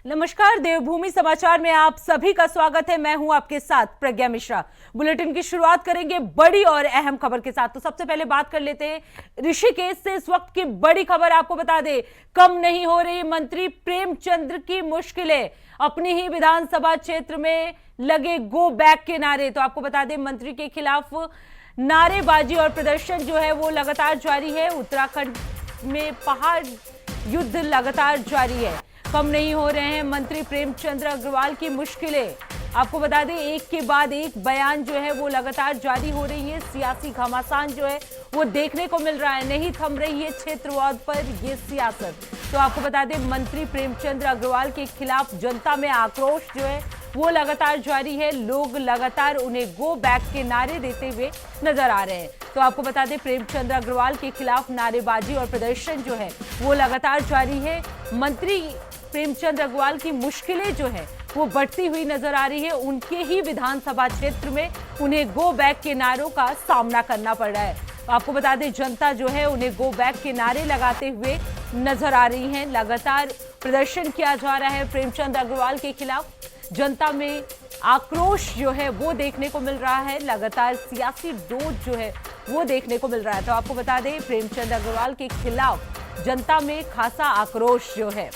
नमस्कार, देवभूमि समाचार में आप सभी का स्वागत है। मैं हूं आपके साथ प्रज्ञा मिश्रा। बुलेटिन की शुरुआत करेंगे बड़ी और अहम खबर के साथ। तो सबसे पहले बात कर लेते हैं ऋषिकेश से। इस वक्त की बड़ी खबर आपको बता दें, कम नहीं हो रही मंत्री प्रेमचंद्र की मुश्किलें। अपनी ही विधानसभा क्षेत्र में लगे गो बैक के नारे। तो आपको बता दें, मंत्री के खिलाफ नारेबाजी और प्रदर्शन जो है वो लगातार जारी है। उत्तराखंड में पहाड़ युद्ध लगातार जारी है। कम नहीं हो रहे हैं मंत्री प्रेमचंद्र अग्रवाल की मुश्किलें। आपको बता दें, एक के बाद एक बयान जो है वो लगातार जारी हो रही है। सियासी घमासान जो है वो देखने को मिल रहा है। नहीं थम रही है क्षेत्रवाद पर ये सियासत। तो आपको बता दें, मंत्री प्रेमचंद्र अग्रवाल के खिलाफ जनता में आक्रोश जो है वो लगातार जारी है। लोग लगातार उन्हें गो बैक के नारे देते हुए नजर आ रहे हैं। तो आपको बता दें, प्रेमचंद्र अग्रवाल के खिलाफ नारेबाजी और प्रदर्शन जो है वो लगातार जारी है। मंत्री प्रेमचंद्र अग्रवाल की मुश्किलें जो है वो बढ़ती हुई नजर आ रही है। उनके ही विधानसभा क्षेत्र में उन्हें गो बैक के नारों का सामना करना पड़ रहा है। आपको बता दें, जनता जो है उन्हें गो बैक के नारे लगाते हुए नजर आ रही है। लगातार प्रदर्शन किया जा रहा है प्रेमचंद्र अग्रवाल के खिलाफ। जनता में आक्रोश जो है वो देखने को मिल रहा है। लगातार सियासी डोज जो है वो देखने को मिल रहा है। तो आपको बता दें, प्रेमचंद्र अग्रवाल के खिलाफ जनता में खासा आक्रोश जो है।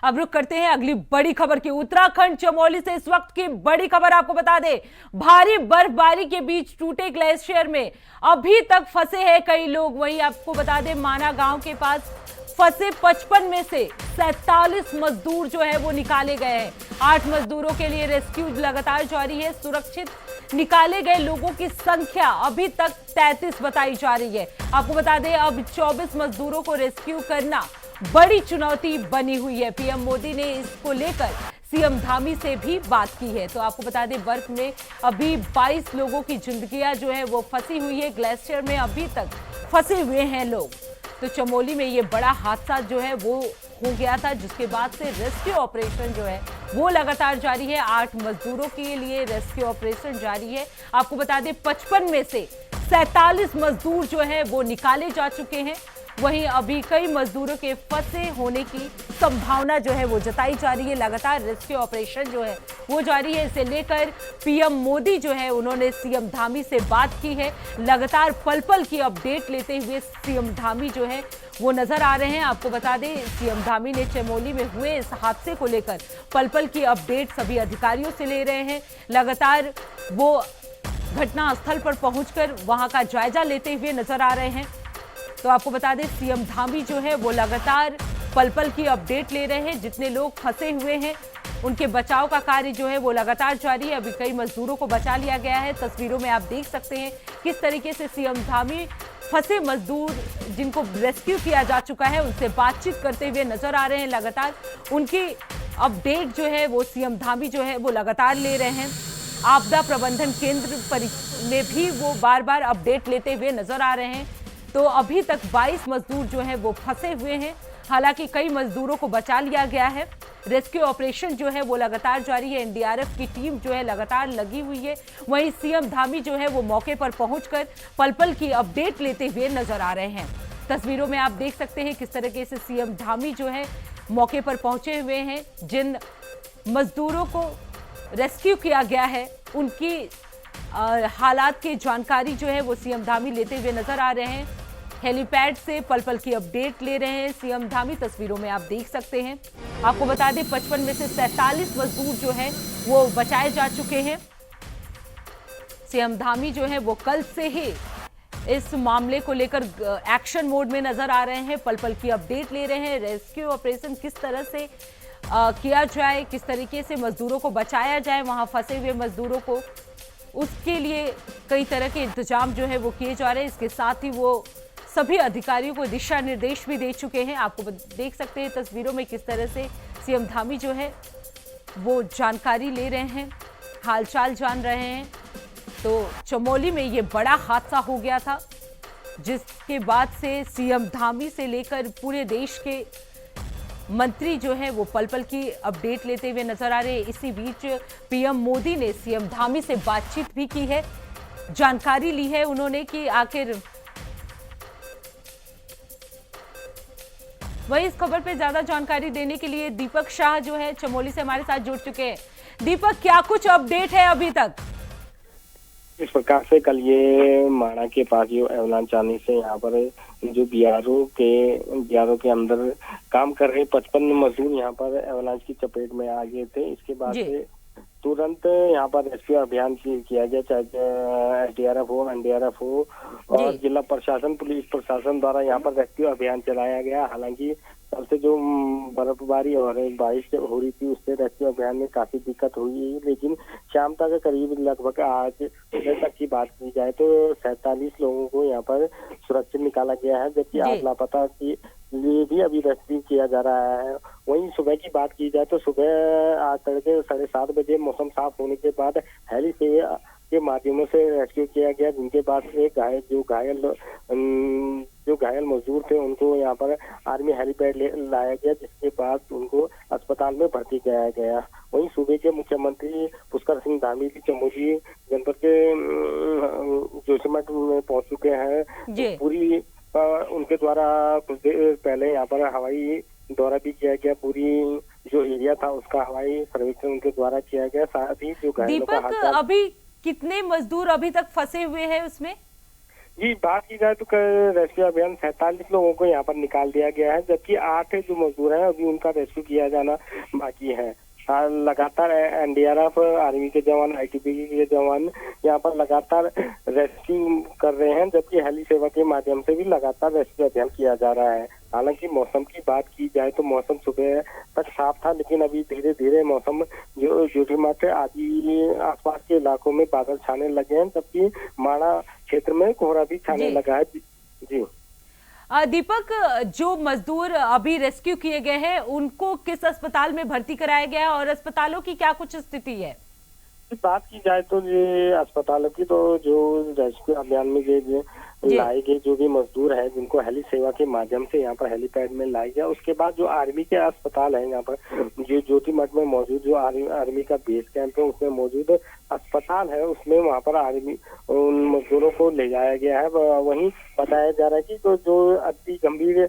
अब रुक करते हैं अगली बड़ी खबर की। उत्तराखंड चमोली से इस वक्त की बड़ी खबर आपको बता दें, भारी बर्फबारी के बीच टूटे ग्लेशियर में अभी तक फंसे हैं कई लोग। वहीं आपको बता दें, माना गांव के पास फंसे 55 में से 47 मजदूर जो है वो निकाले गए हैं। 8 मजदूरों के लिए रेस्क्यू लगातार जारी है। सुरक्षित निकाले गए लोगों की संख्या अभी तक 33 बताई जा रही है। आपको बता दें, अब 24 मजदूरों को रेस्क्यू करना बड़ी चुनौती बनी हुई है। पीएम मोदी ने इसको लेकर सीएम धामी से भी बात की है। तो आपको बता दें, बर्फ में अभी 22 लोगों की जिंदगियां जो है वो फंसी हुई है। ग्लेशियर में अभी तक फंसे हुए हैं लोग। तो चमोली में ये बड़ा हादसा जो है वो हो गया था, जिसके बाद से रेस्क्यू ऑपरेशन जो है वो लगातार जारी है। 8 मजदूरों के लिए रेस्क्यू ऑपरेशन जारी है। आपको बता दें, 55 में से 47 मजदूर जो है वो निकाले जा चुके हैं। वहीं अभी कई मजदूरों के फंसे होने की संभावना जो है वो जताई जा रही है। लगातार रेस्क्यू ऑपरेशन जो है वो जारी है। इसे लेकर पीएम मोदी जो है उन्होंने सीएम धामी से बात की है। लगातार पल पल की अपडेट लेते हुए सीएम धामी जो है वो नजर आ रहे हैं। आपको बता दें, सीएम धामी ने चमोली में हुए इस हादसे को लेकर पल पल की अपडेट सभी अधिकारियों से ले रहे हैं। लगातार वो घटना स्थल पर पहुंचकर वहां का जायजा लेते हुए नजर आ रहे हैं। तो आपको बता दें, सीएम धामी जो है वो लगातार पल पल की अपडेट ले रहे हैं। जितने लोग फंसे हुए हैं उनके बचाव का कार्य जो है वो लगातार जारी है। अभी कई मजदूरों को बचा लिया गया है। तस्वीरों में आप देख सकते हैं किस तरीके से सीएम धामी फंसे मजदूर जिनको रेस्क्यू किया जा चुका है उनसे बातचीत करते हुए नजर आ रहे हैं। लगातार उनकी अपडेट जो है वो सीएम धामी जो है वो लगातार ले रहे हैं। आपदा प्रबंधन केंद्र में भी वो बार बार अपडेट लेते हुए नजर आ रहे हैं। तो अभी तक 22 मजदूर जो है वो फंसे हुए हैं। हालांकि कई मजदूरों को बचा लिया गया है। रेस्क्यू ऑपरेशन जो है वो लगातार जारी है। एनडीआरएफ की टीम जो है लगातार लगी हुई है। वहीं सीएम धामी जो है वो मौके पर पहुंचकर पल पल की अपडेट लेते हुए नजर आ रहे हैं। तस्वीरों में आप देख सकते हैं किस तरीके से सीएम धामी जो है मौके पर पहुंचे हुए हैं। जिन मजदूरों को रेस्क्यू किया गया है उनकी हालात की जानकारी जो है वो सीएम धामी लेते हुए नजर आ रहे हैं। हेलीपैड से पल पल की अपडेट ले रहे हैं सीएम धामी। तस्वीरों में आप देख सकते हैं। आपको बता दें, 55 में से 47 मजदूर जो है वो बचाए जा चुके हैं। सीएम धामी जो है वो कल से ही इस मामले को लेकर एक्शन मोड में नजर आ रहे हैं। पल पल की अपडेट ले रहे हैं। रेस्क्यू ऑपरेशन किस तरह से किया जाए, किस तरीके से मजदूरों को बचाया जाए, वहां फंसे हुए मजदूरों को, उसके लिए कई तरह के इंतजाम जो है वो किए जा रहे हैं। इसके साथ ही वो सभी अधिकारियों को दिशा निर्देश भी दे चुके हैं। आपको देख सकते हैं तस्वीरों में किस तरह से सीएम धामी जो है वो जानकारी ले रहे हैं, हालचाल जान रहे हैं। तो चमोली में ये बड़ा हादसा हो गया था, जिसके बाद से सीएम धामी से लेकर पूरे देश के मंत्री जो है वो पल पल की अपडेट लेते हुए नजर आ रहे हैं। इसी बीच पीएम मोदी ने सीएम धामी से बातचीत भी की है, जानकारी ली है उन्होंने कि आखिर वही इस खबर पे ज्यादा जानकारी देने के लिए दीपक शाह जो है चमोली से हमारे साथ जुड़ चुके हैं। दीपक, क्या कुछ अपडेट है अभी तक? इस प्रकार से कल ये माणा के पास जो एवलांच आने से यहाँ पर जो बीआरओ के अंदर काम कर रहे 55 मजदूर यहाँ पर एवलांच की चपेट में आ गए थे। इसके बाद से तुरंत यहाँ पर रेस्क्यू अभियान किया गया, चाहे एसडीआरएफ हो, एनडीआरएफ हो और जिला प्रशासन, पुलिस प्रशासन द्वारा यहाँ पर रेस्क्यू अभियान चलाया गया। हालांकि कल से जो बर्फबारी और बारिश हो रही थी उससे रेस्क्यू अभियान में काफी दिक्कत हुई, लेकिन शाम तक करीब लगभग आज सुबह तक की बात की जाए तो 47 लोगों को यहाँ पर सुरक्षित निकाला गया है, जबकि 8 लापता की लिए भी अभी रेस्क्यू किया जा रहा है। वहीं सुबह की बात की जाए तो सुबह आज तड़के 7:30 बजे मौसम साफ होने के बाद हेली सेवा के माध्यमों से रेस्क्यू किया गया, जिनके बाद एक जो घायल मजदूर थे उनको यहाँ पर आर्मी हेलीपैड लाया गया, जिसके बाद उनको अस्पताल में भर्ती कराया गया। वहीं सूबे के मुख्यमंत्री पुष्कर सिंह धामी भी चमोली जनपद के जोशीमठ में पहुंच चुके हैं। पूरी उनके द्वारा कुछ देर पहले यहाँ पर हवाई दौरा भी किया गया, पूरी जो एरिया था उसका हवाई सर्वेक्षण उनके द्वारा किया गया। साथ ही जो घायलों का हादसा, अभी कितने मजदूर अभी तक फंसे हुए हैं उसमें? जी, बात की जाए तो रेस्क्यू अभियान 47 लोगों को यहाँ पर निकाल दिया गया है, जबकि 8 जो मजदूर हैं अभी उनका रेस्क्यू किया जाना बाकी है। लगातार एनडीआरएफ, आर्मी के जवान, आईटीबीपी के जवान यहाँ पर लगातार रेस्क्यू कर रहे हैं, जबकि हेली सेवा के माध्यम से भी लगातार रेस्क्यू अभियान किया जा रहा है। हालांकि मौसम की बात की जाए तो मौसम सुबह तक साफ था, लेकिन अभी धीरे धीरे मौसम जो जोशीमठ आदि आसपास के इलाकों में बादल छाने लगे हैं, जबकि माणा क्षेत्र में कोहरा भी छाने लगा है। जी दीपक, जो मजदूर अभी रेस्क्यू किए गए हैं उनको किस अस्पताल में भर्ती कराया गया है और अस्पतालों की क्या कुछ स्थिति है? बात की जाए तो ये अस्पतालों की, तो जो रेस्क्यू अभियान में ये लाए गए जो भी मजदूर है जिनको हेली सेवा के माध्यम से यहाँ पर हेलीपैड में लाया गया, उसके बाद जो आर्मी के अस्पताल है यहाँ पर जो जोशीमठ में मौजूद जो आर्मी का बेस कैंप है उसमें मौजूद अस्पताल है, उसमें वहाँ पर आर्मी उन मजदूरों को ले जाया गया है। वहीं बताया जा रहा है कि तो जो अति गंभीर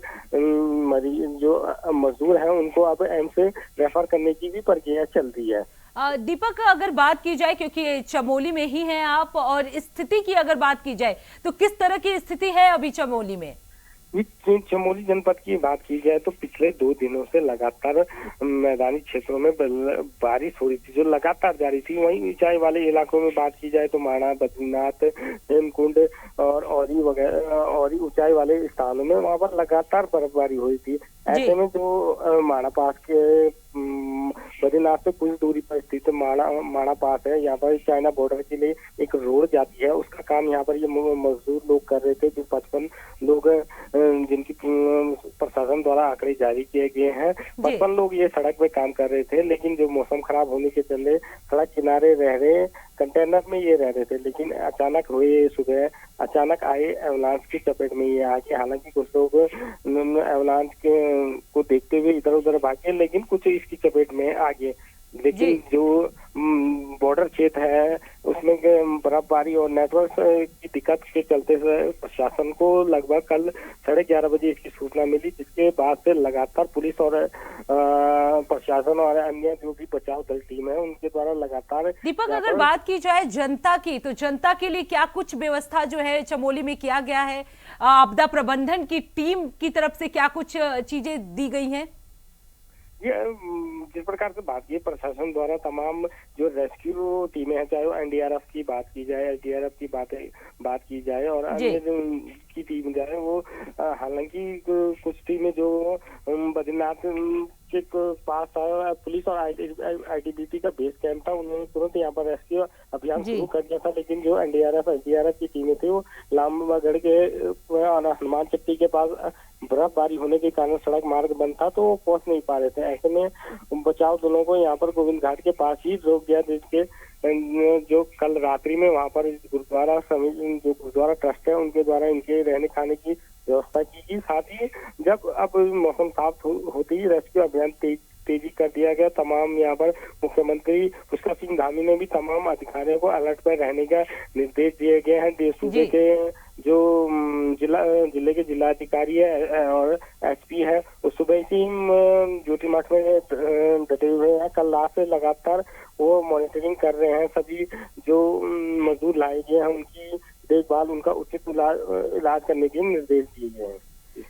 मरीज जो मजदूर है उनको अब एम्स से रेफर करने की भी प्रक्रिया चल रही है। दीपक, अगर बात की जाए, क्योंकि चमोली में ही हैं आप, और स्थिति की अगर बात की जाए तो किस तरह की स्थिति है अभी चमोली में? चमोली जनपद की बात की जाए तो पिछले 2 दिनों से लगातार मैदानी क्षेत्रों में बारिश हो रही थी, जो लगातार जारी थी। वहीं ऊंचाई वाले इलाकों में बात की जाए तो माणा, बद्रीनाथ, हेमकुंड और औरी वगैरह और ऊंचाई वाले स्थानों में वहां पर लगातार बर्फबारी हुई थी। ऐसे में जो माणा पास के बद्रीनाथ से कुछ दूरी पर स्थित माणा पास है, यहाँ पर चाइना बॉर्डर के लिए एक रोड जाती है, उसका काम यहाँ पर ये मजदूर लोग कर रहे थे। जो 55 लोग जिनकी प्रशासन द्वारा आंकड़े जारी किए गए हैं, 55 लोग ये सड़क पे काम कर रहे थे, लेकिन जो मौसम खराब होने के चलते सड़क किनारे रह रहे कंटेनर में ये रह रहे थे, लेकिन अचानक हुए सुबह अचानक आए एवलांच की चपेट में ये आके। हालांकि कुछ लोग एवलांच को देखते हुए इधर उधर भागे, लेकिन कुछ इसकी चपेट में आ गए। लेकिन जो बॉर्डर क्षेत्र है उसमें बर्फबारी और नेटवर्क की दिक्कत के चलते प्रशासन को लगभग कल 11:30 बजे इसकी सूचना मिली, जिसके बाद से लगातार पुलिस और प्रशासन और अन्य जो भी बचाव दल टीम है उनके द्वारा लगातार। दीपक, अगर बात की जाए जनता की, तो जनता के लिए क्या कुछ व्यवस्था जो है चमोली में किया गया है? आपदा प्रबंधन की टीम की तरफ से क्या कुछ चीजें दी गई हैं? जिस प्रकार से बात की प्रशासन द्वारा तमाम जो रेस्क्यू टीमें हैं, चाहे वो एनडीआरएफ की बात की जाए, एसडीआरएफ की बात की जाए और अन्य जो की टीम जाए वो, हालांकि कुछ टीमें जो बद्रीनाथ के पास था, पुलिस और आईटीबीपी का बेस कैंप था, उन्होंने तुरंत यहाँ पर रेस्क्यू अभियान शुरू कर दिया था। लेकिन जो एनडीआरएफ एसडीआरएफ की टीमें थी वो लामबगढ़ के हनुमान चट्टी के पास बर्फबारी होने के कारण सड़क मार्ग बंद था, तो वो पहुंच नहीं पा रहे थे। ऐसे में बचाव दलों को यहाँ पर गोविंद घाट के पास ही रोक दिया, जिसके जो कल रात्रि में वहाँ पर गुरुद्वारा समिति, जो गुरुद्वारा ट्रस्ट है, उनके द्वारा इनके रहने खाने की व्यवस्था की गई। साथ ही जब अब मौसम साफ होते ही रेस्क्यू अभियान तेजी कर दिया गया। तमाम यहाँ पर मुख्यमंत्री पुष्कर सिंह धामी ने भी तमाम अधिकारियों को अलर्ट पर रहने का निर्देश दिए गए हैं। सूबे के जो जिला जिले के जिलाधिकारी है और एसपी है, वो सुबह से ही ज्योति मठ में डटे हुए हैं। कल रात से लगातार वो मॉनिटरिंग कर रहे हैं। सभी जो मजदूर लाए गए हैं उनकी देखभाल, उनका उचित इलाज करने के निर्देश दिए गए हैं।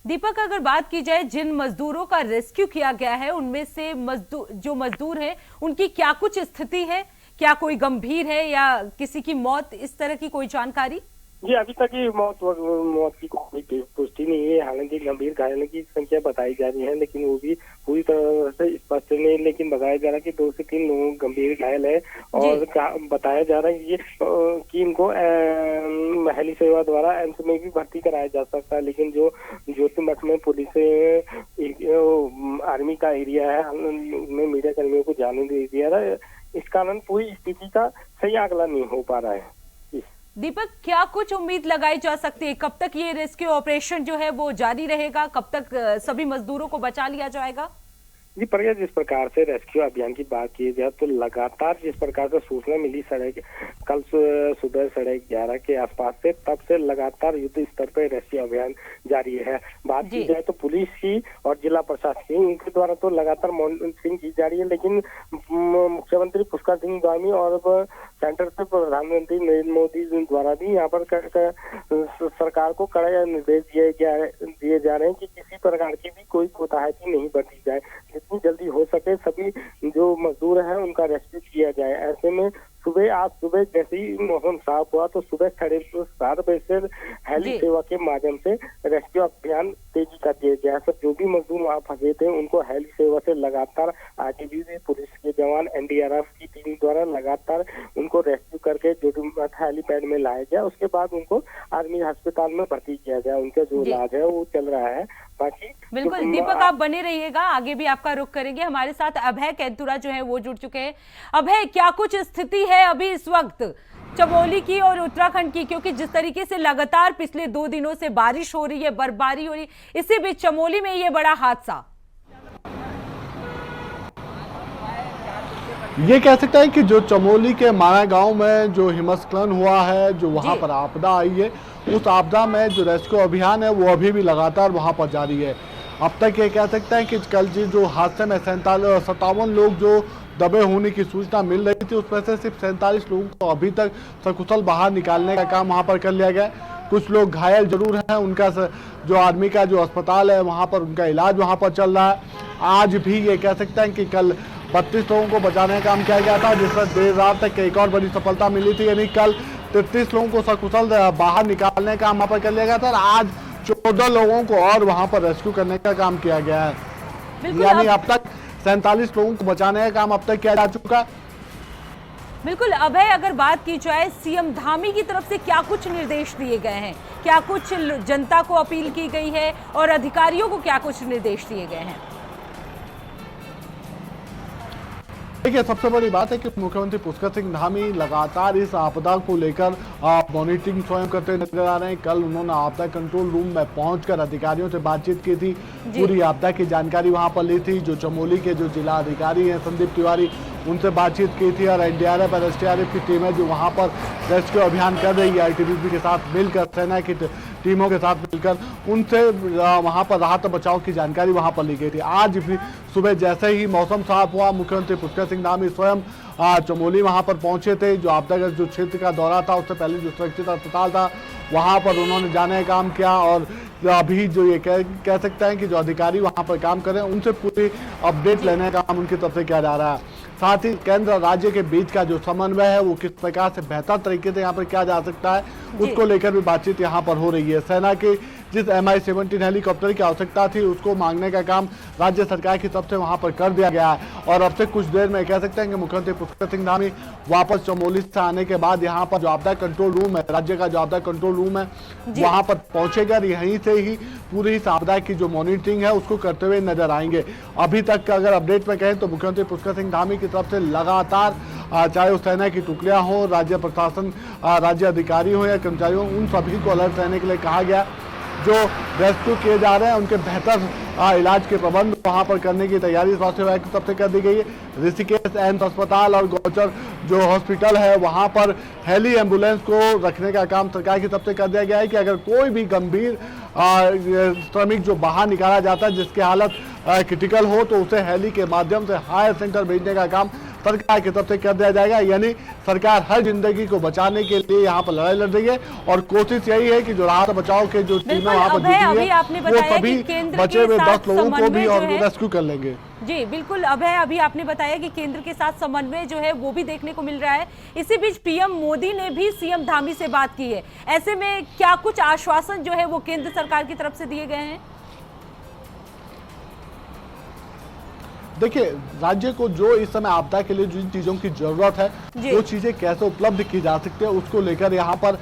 दीपक, अगर बात की जाए जिन मजदूरों का रेस्क्यू किया गया है उनमें से जो मजदूर हैं उनकी क्या कुछ स्थिति है? क्या कोई गंभीर है या किसी की मौत, इस तरह की कोई जानकारी? जी, अभी तक ये मौत की कोई पुष्टि नहीं है। हालांकि गंभीर घायलों की संख्या बताई जा रही है, लेकिन वो भी पूरी तरह से स्पष्ट नहीं। लेकिन बताया जा रहा है कि 2 से 3 लोग गंभीर घायल है और बताया जा रहा है कि इनको हेली सेवा द्वारा एम्स में भी भर्ती कराया जा सकता है। लेकिन जो ज्योति मठ में पुलिस आर्मी का एरिया है, उनमें मीडिया कर्मियों को जाने नहीं दिया रहा है। इस कारण पूरी स्थिति का सही आकलन नहीं हो पा रहा है। दीपक, क्या कुछ उम्मीद लगाई जा सकती है? कब तक ये रेस्क्यू ऑपरेशन जो है वो जारी रहेगा? कब तक सभी मजदूरों को बचा लिया जाएगा? जी प्रज्ञा, जिस प्रकार से रेस्क्यू अभियान की बात की जाए तो लगातार जिस प्रकार से सूचना मिली कल सुबह 11:30 के आसपास से, तब से लगातार युद्ध स्तर पर रेस्क्यू अभियान जारी है। बात की जाए तो पुलिस की और जिला प्रशासन की, उनके द्वारा तो लगातार मॉनिटरिंग की जा रही है। लेकिन मुख्यमंत्री पुष्कर सिंह धामी और सेंटर से प्रधानमंत्री नरेंद्र मोदी द्वारा भी यहाँ पर सरकार को कड़े निर्देश दिए जा रहे हैं कि किसी प्रकार की भी कोई कोताही नहीं बरती जाए। जितनी जल्दी हो सके सभी जो मजदूर हैं उनका रेस्क्यू किया जाए। ऐसे में आज सुबह जैसे ही मौसम साफ हुआ तो सुबह 7:30 बजे से हेली सेवा के माध्यम से रेस्क्यू अभियान तेजी कर दिया गया। सब जो भी मजदूर वहाँ फंसे थे उनको हेली सेवा से लगातार आईटीबीपी पुलिस के जवान एनडीआरएफ की टीम द्वारा लगातार उनको रेस्क्यू करके जो हेलीपैड में लाया गया। उसके बाद उनको आर्मी अस्पताल में भर्ती किया गया। उनका जो इलाज है वो चल रहा है। बाकी बिल्कुल दीपक, आप बने रहिएगा, आगे भी आपका रुख करेंगे। हमारे साथ अभय कैंतुरा जो है वो जुड़ चुके हैं। अभय, क्या कुछ स्थिति है अभी इस वक्त चमोली की और उत्तराखंड की? क्योंकि जिस तरीके से लगातार पिछले 2 दिनों से बारिश हो रही है, बर्फबारी हो रही है, इसी बीच चमोली में ये बड़ा हादसा। ये कह सकते हैं कि जो चमोली के माया गांव में जो हिमस्खलन हुआ है, जो वहां पर आपदा आई है, उस आपदा में जो रेस्क्यू अभियान है वो अभी भी लगातार वहां पर जारी है। अब तक ये कह सकते हैं कि कल जो हादसे में 57 लोग जो दबे होने की सूचना मिल रही थी, उसमें से सिर्फ 47 लोगों को अभी तक सकुशल बाहर निकालने का काम वहां पर कर लिया गया। कुछ लोग घायल जरूर हैं, उनका जो आर्मी का जो अस्पताल है वहां पर उनका इलाज वहां पर चल रहा है। आज भी ये कह सकते हैं कि कल 32 लोगों को बचाने का काम किया गया था, जिसमें देर रात तक एक और बड़ी सफलता मिली थी। यानी कल 33 लोगों को सकुशल बाहर निकालने का काम वहां पर कर लिया गया था और आज 14 लोगों को और वहां पर रेस्क्यू करने का काम किया गया है। यानी अब तक 47 लोगों को बचाने का काम अब तक किया जा चुका है। बिल्कुल अभय, अगर बात की जाए सीएम धामी की तरफ से क्या कुछ निर्देश दिए गए हैं, क्या कुछ जनता को अपील की गई है और अधिकारियों को क्या कुछ निर्देश दिए गए हैं? देखिए, सबसे बड़ी बात है कि मुख्यमंत्री पुष्कर सिंह धामी लगातार इस आपदा को लेकर मॉनिटरिंग स्वयं करते नजर आ रहे हैं। कल उन्होंने आपदा कंट्रोल रूम में पहुंचकर अधिकारियों से बातचीत की थी, पूरी आपदा की जानकारी वहां पर ली थी। जो चमोली के जो जिला अधिकारी हैं संदीप तिवारी, उनसे बातचीत की थी और एनडीआरएफ और एसडीआरएफ की टीमें जो वहां पर रेस्क्यू अभियान कर रही है, आईटीबीपी के साथ मिलकर, सेना की टीमों के साथ मिलकर, उनसे वहां पर राहत बचाव की जानकारी वहां पर ली गई थी। आज भी सुबह जैसे ही मौसम साफ हुआ, मुख्यमंत्री पुष्कर सिंह धामी स्वयं चमोली वहां पर पहुंचे थे। जो आपदाग्रस्त जो क्षेत्र का दौरा था, उससे पहले जो सुरक्षित अस्पताल था वहां पर उन्होंने जाने का काम किया और अभी जो ये कह सकते हैं कि जो अधिकारी वहां पर काम कर रहे हैं उनसे पूरी अपडेट लेने का काम उनकी तरफ से किया जा रहा है। साथ ही केंद्र और राज्य के बीच का जो समन्वय है वो किस प्रकार से बेहतर तरीके से यहाँ पर किया जा सकता है, उसको लेकर भी बातचीत यहाँ पर हो रही है। सेना की जिस MI-17 हेलीकॉप्टर की आवश्यकता थी उसको मांगने का काम राज्य सरकार की तरफ से वहां पर कर दिया गया है और अब से कुछ देर में कह सकते हैं कि मुख्यमंत्री पुष्कर सिंह धामी वापस चमोली से आने के बाद यहाँ पर जो आपदा कंट्रोल रूम है, राज्य का जो आपदा कंट्रोल रूम है, वहां पर पहुंचेगा। यहीं से ही पूरी इस आपदा की जो मॉनिटरिंग है उसको करते हुए नजर आएंगे। अभी तक अगर अपडेट में कहें तो मुख्यमंत्री पुष्कर सिंह धामी की तरफ से लगातार चाहे वो सेना की टुकड़ियां हो, राज्य प्रशासन, राज्य अधिकारी हो या कर्मचारी हो, उन सभी को अलर्ट रहने के लिए कहा गया। जो रेस्क्यू किए जा रहे हैं उनके बेहतर इलाज के प्रबंध वहां पर करने की तैयारी स्वास्थ्य विभाग की तरफ से कर दी गई है। ऋषिकेश एम्स अस्पताल और गौचर जो हॉस्पिटल है वहां पर हेली एम्बुलेंस को रखने का काम सरकार की तरफ से कर दिया गया है कि अगर कोई भी गंभीर श्रमिक जो बाहर निकाला जाता है जिसकी हालत क्रिटिकल हो तो उसे हेली के माध्यम से हायर सेंटर भेजने का काम सरकार की तरफ से कर दिया जाएगा। यानी सरकार हर जिंदगी को बचाने के लिए यहाँ पर लड़ाई लड़ रही है और कोशिश यही है कि जो राहत बचाव के जो टीमें वहाँ पर जुटी है वो सभी बचे हुए 10 लोगों को भी और रेस्क्यू कर लेंगे। जी बिल्कुल अभय, अभी आपने बताया कि केंद्र के साथ समन्वय जो है वो भी देखने को मिल रहा है। इसी बीच पीएम मोदी ने भी सीएम धामी से बात की है। ऐसे में क्या कुछ आश्वासन जो है वो केंद्र सरकार की तरफ से दिए गए हैं? देखिए, राज्य को जो इस समय आपदा के लिए जिन चीजों की जरूरत है वो चीजें कैसे उपलब्ध की जा सकती है उसको लेकर यहाँ पर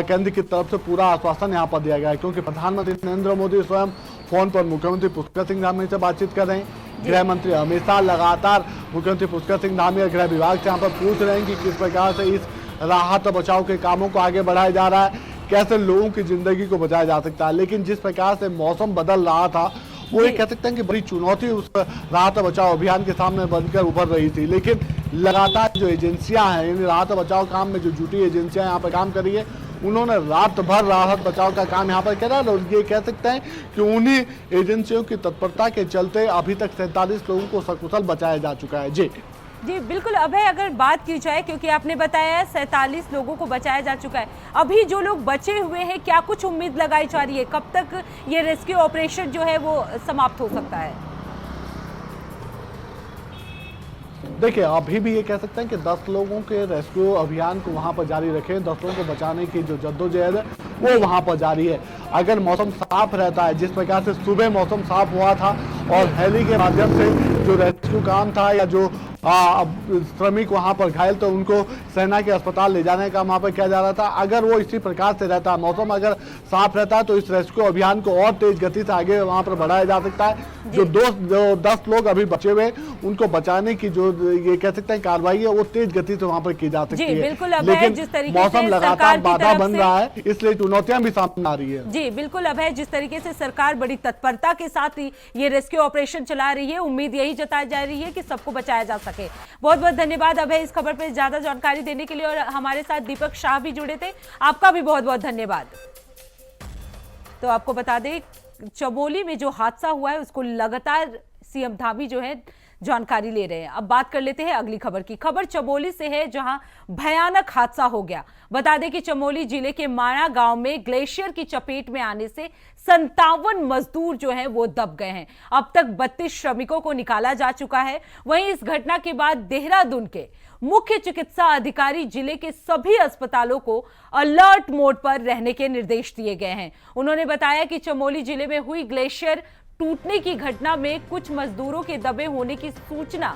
केंद्र की तरफ से पूरा आश्वासन यहाँ पर दिया गया है, क्योंकि प्रधानमंत्री नरेंद्र मोदी स्वयं फोन पर मुख्यमंत्री पुष्कर सिंह धामी से बातचीत कर रहे हैं। गृह मंत्री अमित शाह लगातार मुख्यमंत्री पुष्कर सिंह धामी और गृह विभाग से यहाँ पर पूछ रहे हैं कि किस प्रकार से इस राहत बचाव के कामों को आगे बढ़ाया जा रहा है, कैसे लोगों की जिंदगी को बचाया जा सकता है। लेकिन जिस प्रकार से मौसम बदल रहा था वो ये कह सकते हैं कि बड़ी चुनौती उस राहत बचाव अभियान के सामने बनकर उभर रही थी। लेकिन लगातार जो एजेंसियां हैं, यानी राहत बचाव काम में जो जुटी एजेंसियां यहाँ पर काम कर रही है, उन्होंने रात भर राहत बचाव का काम यहाँ पर करा और ये कह सकते हैं कि उन्हीं एजेंसियों की तत्परता के चलते अभी तक 47 लोगों को सकुशल बचाया जा चुका है। जी बिल्कुल अभय, अगर बात की जाए क्योंकि आपने बताया 47 लोगों को बचाया जा चुका है, अभी जो लोग बचे हुए हैं क्या कुछ उम्मीद लगाई जा रही है, कब तक ये रेस्क्यू ऑपरेशन जो है वो समाप्त हो सकता है? देखिए, अभी भी ये कह सकते हैं कि 10 लोगों के रेस्क्यू अभियान को वहां पर जारी रखें। 10 लोगों को बचाने की जो जद्दोजहद है वो वहां पर जारी है। अगर मौसम साफ रहता है, जिस प्रकार से सुबह मौसम साफ हुआ था और हेली के माध्यम से जो रेस्क्यू काम था या जो श्रमिक वहां पर घायल तो उनको सेना के अस्पताल ले जाने का वहां पर किया जा रहा था, अगर वो इसी प्रकार से रहता, मौसम अगर साफ रहता तो इस रेस्क्यू अभियान को और तेज गति से आगे वहां पर बढ़ाया जा सकता है। जो 10 लोग अभी बचे हुए उनको बचाने की जो ये कह सकते हैं कार्रवाई है वो तेज गति से वहां पर की जा सकती है। लेकिन मौसम लगातार बाधा बन रहा है, इसलिए चुनौतियां भी सामने आ रही है। जी बिल्कुल अभय, जिस तरीके से सरकार बड़ी तत्परता के साथ ये रेस्क्यू ऑपरेशन चला रही है, उम्मीद यही जताई जा रही है कि सबको बचाया जा सके। बहुत बहुत धन्यवाद अभय इस खबर पर ज्यादा जानकारी देने के लिए, और हमारे साथ दीपक शाह भी जुड़े थे, आपका भी बहुत बहुत धन्यवाद। तो आपको बता दें चमोली में जो हादसा हुआ है उसको लगातार सीएम धामी जो है जानकारी ले रहे हैं। अब बात कर लेते हैं अगली खबर की। खबर चमोली से है जहां भयानक हादसा हो गया। बता दें कि चमोली जिले के माणा गांव में ग्लेशियर की चपेट में आने से 57 मजदूर जो हैं वो दब गए हैं। अब तक 32 श्रमिकों को निकाला जा चुका है। वहीं इस घटना के बाद देहरादून के मुख्य चिकित्सा अधिकारी जिले के सभी अस्पतालों को अलर्ट मोड पर रहने के निर्देश दिए गए हैं। उन्होंने बताया कि चमोली जिले में हुई ग्लेशियर टूटने की घटना में कुछ मजदूरों के दबे होने की सूचना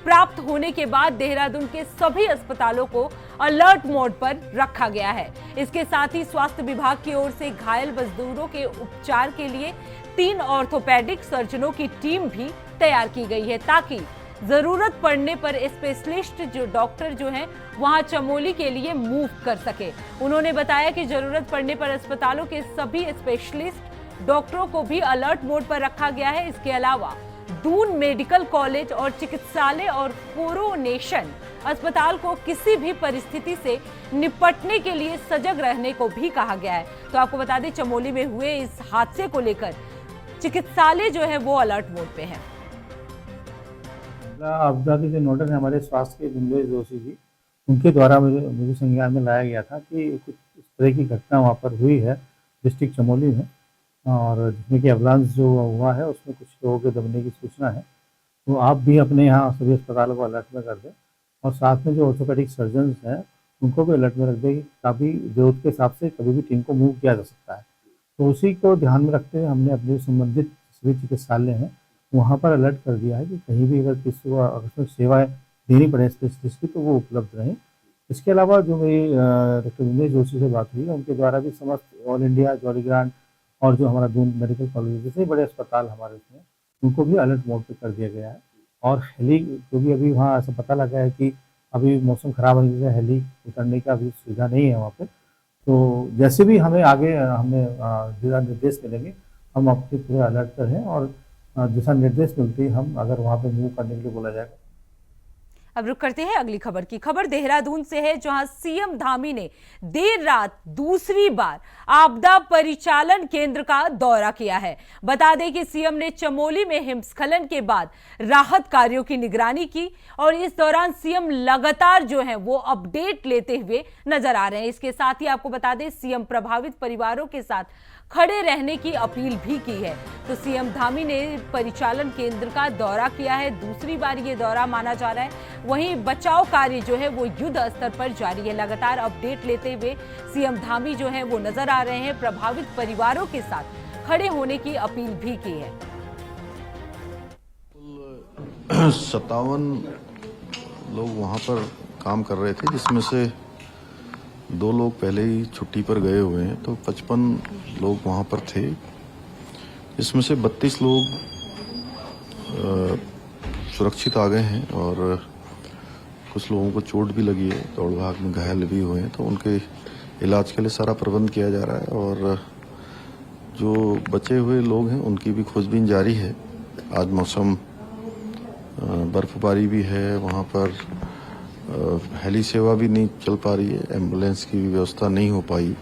प्राप्त होने के बाद देहरादून के सभी अस्पतालों को अलर्ट मोड पर रखा गया है। इसके साथ ही स्वास्थ्य विभाग की ओर से घायल मजदूरों के उपचार के लिए 3 ऑर्थोपेडिक सर्जनों की टीम भी तैयार की गई है, ताकि जरूरत पड़ने पर स्पेशलिस्ट जो डॉक्टर जो हैं वहां चमोली के लिए मूव कर सके। उन्होंने बताया कि जरूरत पड़ने पर अस्पतालों के सभी स्पेशलिस्ट डॉक्टरों को भी अलर्ट मोड पर रखा गया है। इसके अलावा दून मेडिकल कॉलेज और चिकित्सालय और कोरोनेशन अस्पताल को किसी भी परिस्थिति से निपटने के लिए सजग रहने को भी कहा गया है। तो आपको बता दें चमोली में हुए इस हादसे को लेकर चिकित्सालय जो है वो अलर्ट मोड पे है। आपदा के जो नोडल है हमारे स्वास्थ्य के बिंदु जोशी जी, उनके द्वारा मुझे संज्ञान में लाया गया था कि कुछ इस तरह की घटना वहाँ पर हुई है डिस्ट्रिक्ट चमोली में, और जिसमें कि एवलांस जो हुआ है उसमें कुछ लोगों के दबने की सूचना है। तो आप भी अपने यहाँ सभी अस्पतालों को अलर्ट में कर दें, और साथ में जो ऑर्थोपेडिक सर्जन्स हैं उनको भी अलर्ट में रख दें कि काफ़ी जरूरत के हिसाब से कभी भी टीम को मूव किया जा सकता है। तो उसी को ध्यान में रखते हुए हमने अपने संबंधित सभी चिकित्सालय हैं वहाँ पर अलर्ट कर दिया है कि कहीं भी अगर किसी को अगर सेवाएँ देनी पड़े स्पेशलिस्ट की तो वो उपलब्ध रहें। इसके अलावा जो मेरी डॉक्टर विनेश जोशी से बात हुई है, उनके द्वारा भी समस्त ऑल इंडिया जॉलीग्रांट और जो हमारा दून मेडिकल कॉलेज जैसे बड़े अस्पताल हमारे उसमें उनको भी अलर्ट मोड पे कर दिया गया है। और हेली जो भी अभी वहाँ ऐसा पता लगा है कि अभी मौसम ख़राब होने से हेली उतरने का अभी सुविधा नहीं है वहाँ पे, तो जैसे भी हमें आगे हमें दिशा निर्देश मिलेंगे, हम आपके पूरे अलर्ट पर हैं और दिशा निर्देश मिलते ही हम अगर वहाँ पे मूव करने के लिए बोला जाएगा। अब रुक करते हैं अगली खबर की। खबर देहरादून से है, जहां सीएम धामी ने देर रात दूसरी बार आपदा परिचालन केंद्र का दौरा किया है। बता दें कि सीएम ने चमोली में हिमस्खलन के बाद राहत कार्यों की निगरानी की और इस दौरान सीएम लगातार जो है वो अपडेट लेते हुए नजर आ रहे हैं। इसके साथ ही आपको बता दें, सीएम प्रभावित परिवारों के साथ खड़े रहने की अपील भी की है। तो सीएम धामी ने परिचालन केंद्र का दौरा किया है, दूसरी बार ये दौरा माना जा रहा है। वहीं बचाव कार्य जो है वो युद्ध स्तर पर जारी है। लगातार अपडेट लेते हुए सीएम धामी जो है वो नजर आ रहे हैं, प्रभावित परिवारों के साथ खड़े होने की अपील भी की है। 57 लोग वहाँ पर काम कर रहे थे, जिसमें से 2 लोग पहले ही छुट्टी पर गए हुए हैं, तो 55 लोग वहाँ पर थे। इसमें से 32 लोग सुरक्षित आ गए हैं और कुछ लोगों को चोट भी लगी है, दौड़ भाग में घायल भी हुए हैं, तो उनके इलाज के लिए सारा प्रबंध किया जा रहा है। और जो बचे हुए लोग हैं उनकी भी खोजबीन जारी है। आज मौसम बर्फबारी भी है, वहाँ पर हेली सेवा भी नहीं चल पा रही है, एम्बुलेंस की व्यवस्था नहीं हो पाई,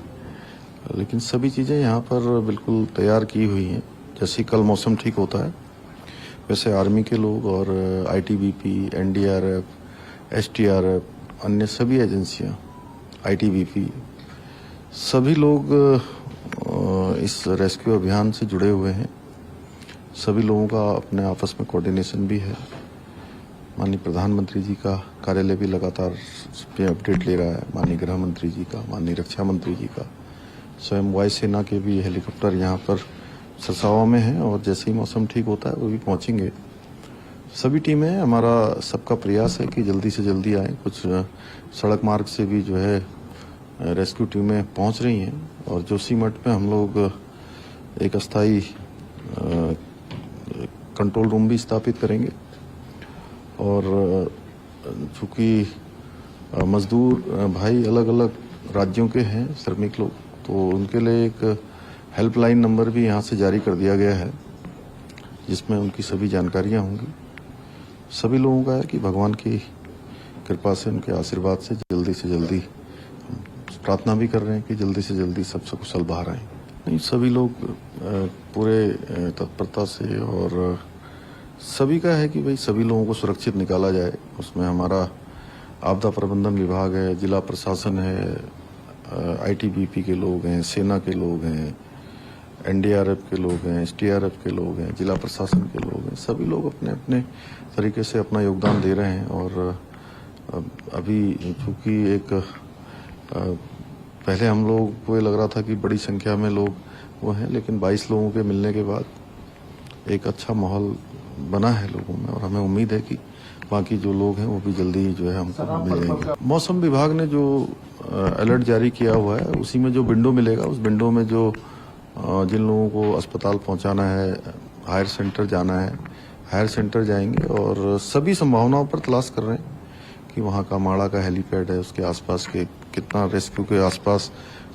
लेकिन सभी चीज़ें यहाँ पर बिल्कुल तैयार की हुई हैं। जैसे कल मौसम ठीक होता है वैसे आर्मी के लोग और आईटीबीपी, एनडीआरएफ, एसटीआरएफ, अन्य सभी एजेंसियाँ, आईटीबीपी, सभी लोग इस रेस्क्यू अभियान से जुड़े हुए हैं। सभी लोगों का अपने आपस में कोऑर्डिनेशन भी है। माननीय प्रधानमंत्री जी का कार्यालय भी लगातार पे अपडेट ले रहा है, माननीय गृह मंत्री जी का, माननीय रक्षा मंत्री जी का, स्वयं वायुसेना के भी हेलीकॉप्टर यहाँ पर सरसावा में हैं और जैसे ही मौसम ठीक होता है वो भी पहुँचेंगे। सभी टीमें, हमारा सबका प्रयास है कि जल्दी से जल्दी आएँ। कुछ सड़क मार्ग से भी जो है रेस्क्यू टीमें पहुँच रही हैं और जोशीमठ में हम लोग एक अस्थायी कंट्रोल रूम भी स्थापित करेंगे। और चूँकि मजदूर भाई अलग अलग राज्यों के हैं, श्रमिक लोग, तो उनके लिए एक हेल्पलाइन नंबर भी यहाँ से जारी कर दिया गया है, जिसमें उनकी सभी जानकारियाँ होंगी। सभी लोगों का है कि भगवान की कृपा से, उनके आशीर्वाद से जल्दी प्रार्थना भी कर रहे हैं कि जल्दी से जल्दी सब सकुशल बाहर आएँ। नहीं, सभी लोग पूरे तत्परता से, और सभी का है कि भाई सभी लोगों को सुरक्षित निकाला जाए। उसमें हमारा आपदा प्रबंधन विभाग है, जिला प्रशासन है, आईटीबीपी के लोग हैं, सेना के लोग हैं, एनडीआरएफ के लोग हैं, एसटीआरएफ के लोग हैं, जिला प्रशासन के लोग हैं। सभी लोग अपने अपने तरीके से अपना योगदान दे रहे हैं। और अभी चूँकि एक पहले हम लोग को ये लग रहा था कि बड़ी संख्या में लोग वो हैं, लेकिन 22 लोगों के मिलने के बाद एक अच्छा माहौल बना है लोगों में और हमें उम्मीद है कि बाकी जो लोग हैं वो भी जल्दी जो है हमको मिल जाएंगे। मौसम विभाग ने जो अलर्ट जारी किया हुआ है उसी में जो विंडो मिलेगा, उस विंडो में जो जिन लोगों को अस्पताल पहुंचाना है, हायर सेंटर जाना है, हायर सेंटर जाएंगे। और सभी संभावनाओं पर तलाश कर रहे हैं कि वहाँ का माड़ा का हेलीपैड है, उसके आसपास के कितना रेस्क्यू के आसपास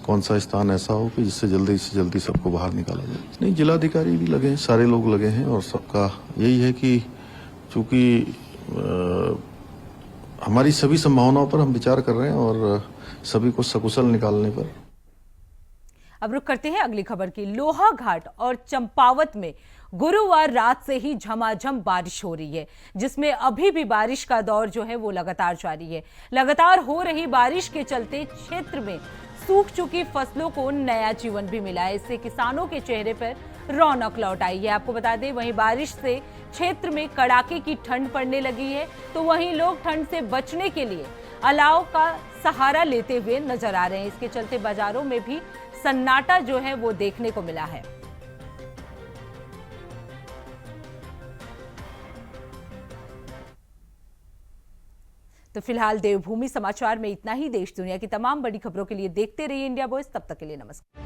कौन सा स्थान ऐसा हो कि जिससे जल्दी से जल्दी सबको बाहर निकाला जाए। नहीं, जिलाधिकारी भी लगे हैं, सारे लोग लगे हैं और सबका यही है कि चूँकि हमारी सभी संभावनाओं पर हम विचार कर रहे हैं और सभी को सकुशल निकालने पर। अब रुक करते हैं अगली खबर की। लोहाघाट और चंपावत में गुरुवार रात से ही झमाझम बारिश हो रही है, जिसमें अभी भी बारिश का दौर जो है वो लगातार जारी है। लगातार हो रही बारिश के चलते क्षेत्र में सूख चुकी फसलों को नया जीवन भी मिला है। इससे किसानों के चेहरे पर रौनक लौट आई है। आपको बता दें, वहीं बारिश से क्षेत्र में कड़ाके की ठंड पड़ने लगी है, तो वहीं लोग ठंड से बचने के लिए अलाव का सहारा लेते हुए नजर आ रहे हैं। इसके चलते बाजारों में भी सन्नाटा जो है वो देखने को मिला है। तो फिलहाल देवभूमि समाचार में इतना ही। देश दुनिया की तमाम बड़ी खबरों के लिए देखते रहिए इंडिया वॉइस। तब तक के लिए नमस्कार।